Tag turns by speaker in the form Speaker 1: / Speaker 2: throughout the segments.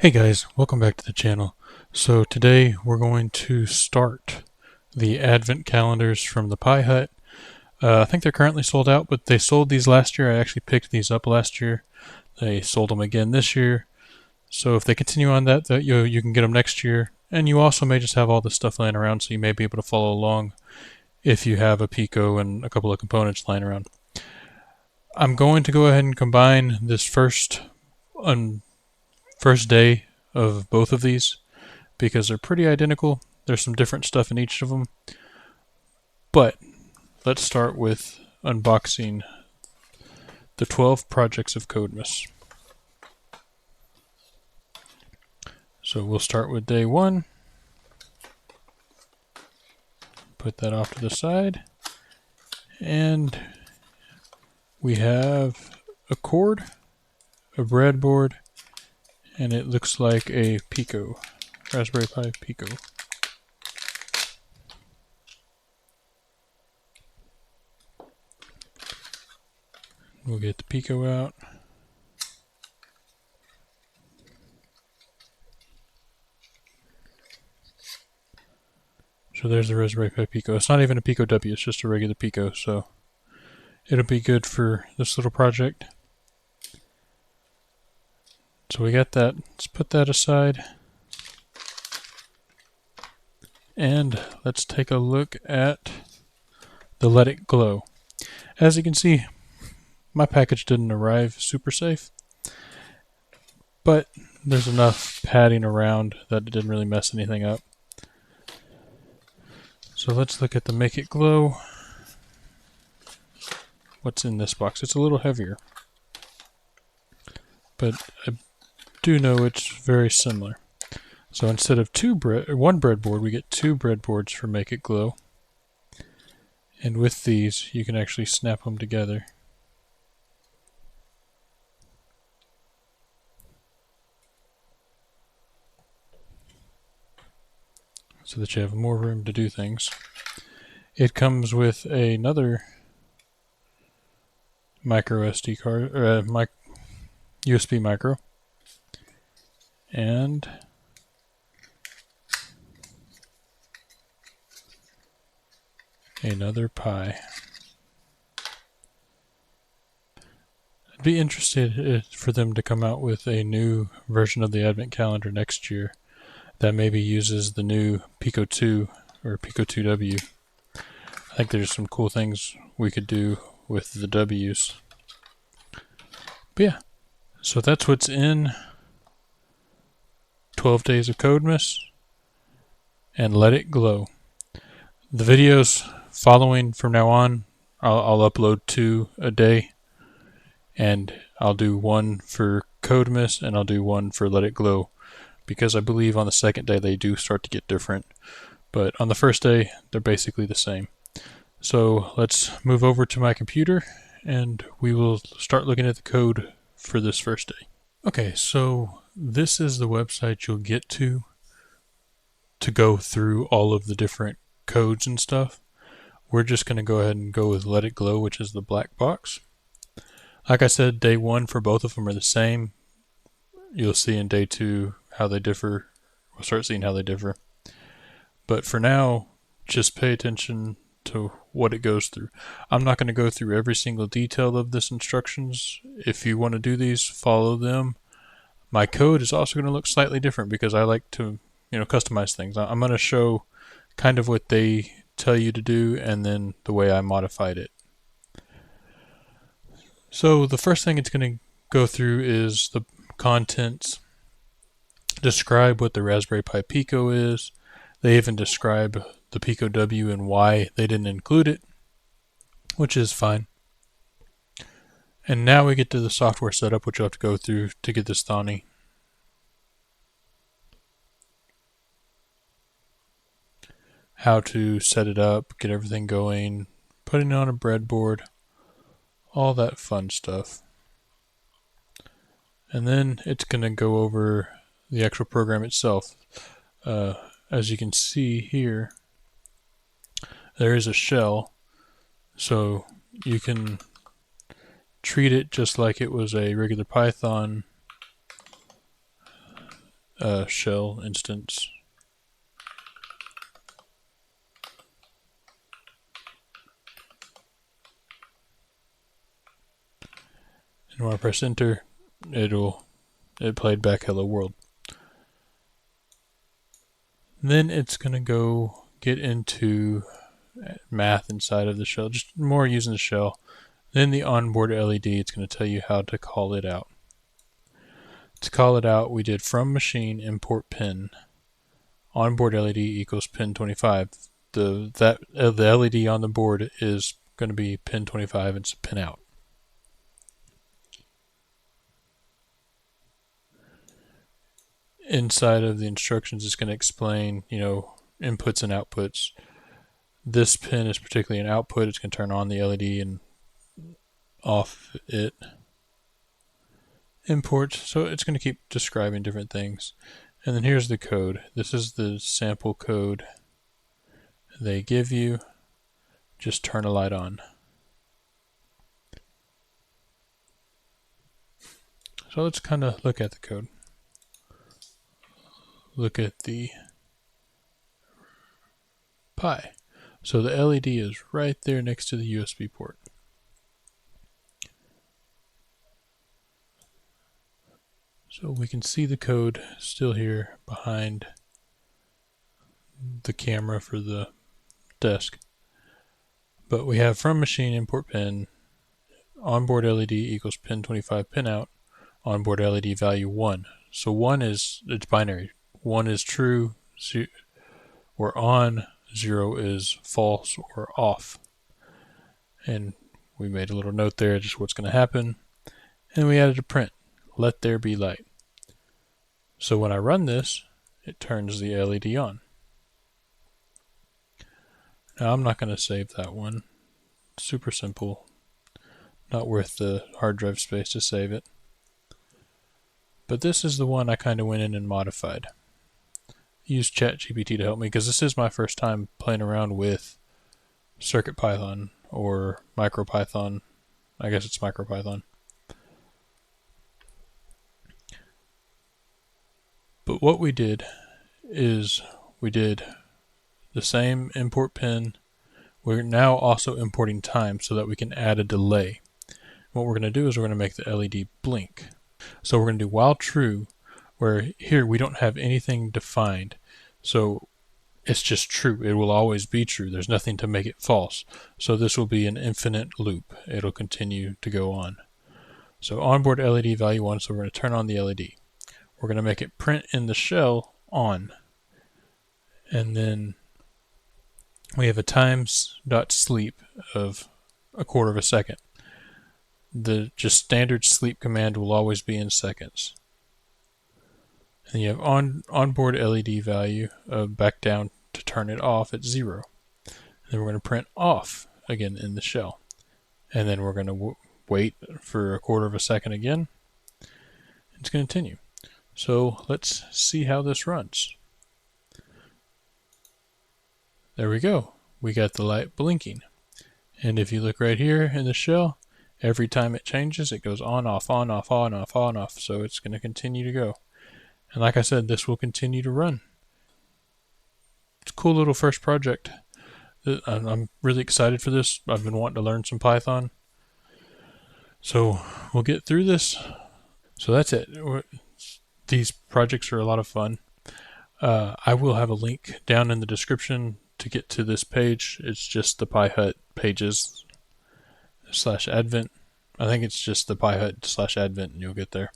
Speaker 1: Hey guys, welcome back to the channel. So today we're going to start the advent calendars from the ThePieHut. I think they're currently sold out, but they sold these last year. I actually picked these up last year. They sold them again this year. So if they continue on that, you can get them next year. And you also may just have all this stuff laying around, so you may be able to follow along if you have a Pico and a couple of components lying around. I'm going to go ahead and combine this first day of both of these because they're pretty identical. There's some different stuff in each of them. But let's start with unboxing the 12 projects of Codemas. So we'll start with day one. Put that off to the side. And we have a cord, a breadboard, and it looks like a Pico, Raspberry Pi Pico. We'll get the Pico out. So there's the Raspberry Pi Pico. It's not even a Pico W, it's just a regular Pico, so it'll be good for this little project. So we got that. Let's put that aside. And let's take a look at the Let It Glow. As you can see, my package didn't arrive super safe, but there's enough padding around that it didn't really mess anything up. So let's look at the Make It Glow. What's in this box? It's a little heavier, but I do know it's very similar. So instead of one breadboard, we get two breadboards for Make It Glow. And with these, you can actually snap them together. So that you have more room to do things. It comes with another micro SD card, or USB micro, and another Pi. I'd be interested for them to come out with a new version of the Advent calendar next year that maybe uses the new Pico 2 or Pico 2W. I think there's some cool things we could do with the W's. But yeah, so that's what's in 12 Days of Codemas and Let It Glow. The videos following from now on, I'll upload 2 a day, and I'll do one for Codemas and I'll do one for Let It Glow, because I believe on the second day they do start to get different, but on the first day they're basically the same. So let's move over to my computer and we will start looking at the code for this first day. Okay, so this is the website you'll get to go through all of the different codes and stuff. We're just going to go ahead and go with Let It Glow, which is the black box. Like I said, day one for both of them are the same. You'll see in day two how they differ. We'll start seeing how they differ. But for now, just pay attention to what it goes through. I'm not going to go through every single detail of this instructions. If you want to do these, follow them. My code is also going to look slightly different because I like to, customize things. I'm going to show kind of what they tell you to do and then the way I modified it. So the first thing it's going to go through is the contents, describe what the Raspberry Pi Pico is. They even describe the Pico W and why they didn't include it, which is fine. And now we get to the software setup, which you'll have to go through to get this Thani. How to set it up, get everything going, putting it on a breadboard, all that fun stuff. And then it's going to go over the actual program itself. As you can see here, there is a shell, so you can treat it just like it was a regular Python shell instance. And when I press enter, it played back hello world. Then it's going to go get into math inside of the shell, just more using the shell. Then the onboard LED, it's going to tell you how to call it out. To call it out, we did from machine import pin onboard LED equals pin 25. The LED on the board is going to be pin 25. It's a pin out. Inside of the instructions, it's going to explain, inputs and outputs. This pin is particularly an output. It's going to turn on the LED and off it. Import, so it's going to keep describing different things. And then here's the code. This is the sample code they give you. Just turn a light on. So let's kind of look at the code. Look at the Pi. So the LED is right there next to the USB port. So we can see the code still here behind the camera for the desk. But we have from machine import pin, onboard LED equals pin 25 pin out, onboard LED value 1. So 1 is, it's binary. 1 is true or on, 0 is false or off. And we made a little note there, just what's going to happen. And we added a print, let there be light. So when I run this, it turns the LED on. Now I'm not going to save that one. Super simple. Not worth the hard drive space to save it. But this is the one I kind of went in and modified. Used ChatGPT to help me because this is my first time playing around with CircuitPython or MicroPython. I guess it's MicroPython. But what we did is we did the same import pin. We're now also importing time so that we can add a delay. What we're going to do is we're going to make the LED blink. So we're going to do while true, where here we don't have anything defined. So it's just true. It will always be true. There's nothing to make it false. So this will be an infinite loop. It'll continue to go on. So onboard LED value 1, so we're going to turn on the LED. We're going to make it print in the shell on. And then we have a times.sleep of a quarter of a second. The just standard sleep command will always be in seconds. And you have onboard LED value back down to turn it off at 0. And then we're going to print off again in the shell. And then we're going to wait for a quarter of a second again. It's going to continue. So let's see how this runs. There we go. We got the light blinking. And if you look right here in the shell, every time it changes, it goes on, off, on, off, on, off, on, off. So it's going to continue to go. And like I said, this will continue to run. It's a cool little first project. I'm really excited for this. I've been wanting to learn some Python. So we'll get through this. So that's it. These projects are a lot of fun. I will have a link down in the description to get to this page. It's just the ThePieHut pages /advent. I think it's just the ThePieHut /advent and you'll get there.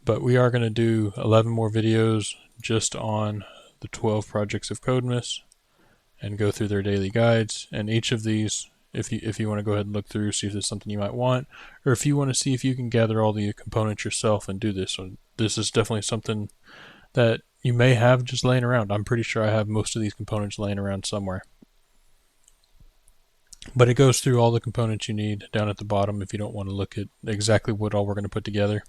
Speaker 1: But we are going to do 11 more videos just on the 12 projects of Codemas and go through their daily guides. And each of these, if you want to go ahead and look through, see if there's something you might want, or if you want to see if you can gather all the components yourself and do this. So this is definitely something that you may have just laying around. I'm pretty sure I have most of these components laying around somewhere. But it goes through all the components you need down at the bottom if you don't want to look at exactly what all we're going to put together.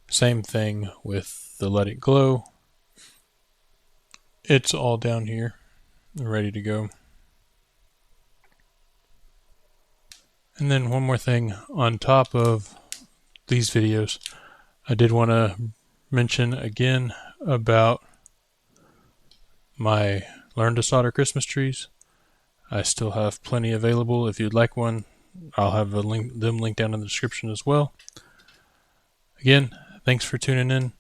Speaker 1: Same thing with the Let It Glow. It's all down here, ready to go. And then one more thing on top of these videos, I did want to mention again about my Learn to Solder Christmas trees. I still have plenty available. If you'd like one, I'll have them linked down in the description as well. Again, thanks for tuning in.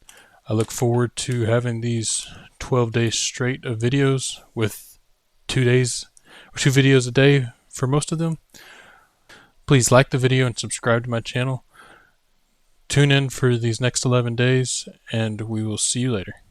Speaker 1: I look forward to having these 12 days straight of videos with 2 videos a day for most of them. Please like the video and subscribe to my channel. Tune in for these next 11 days, and we will see you later.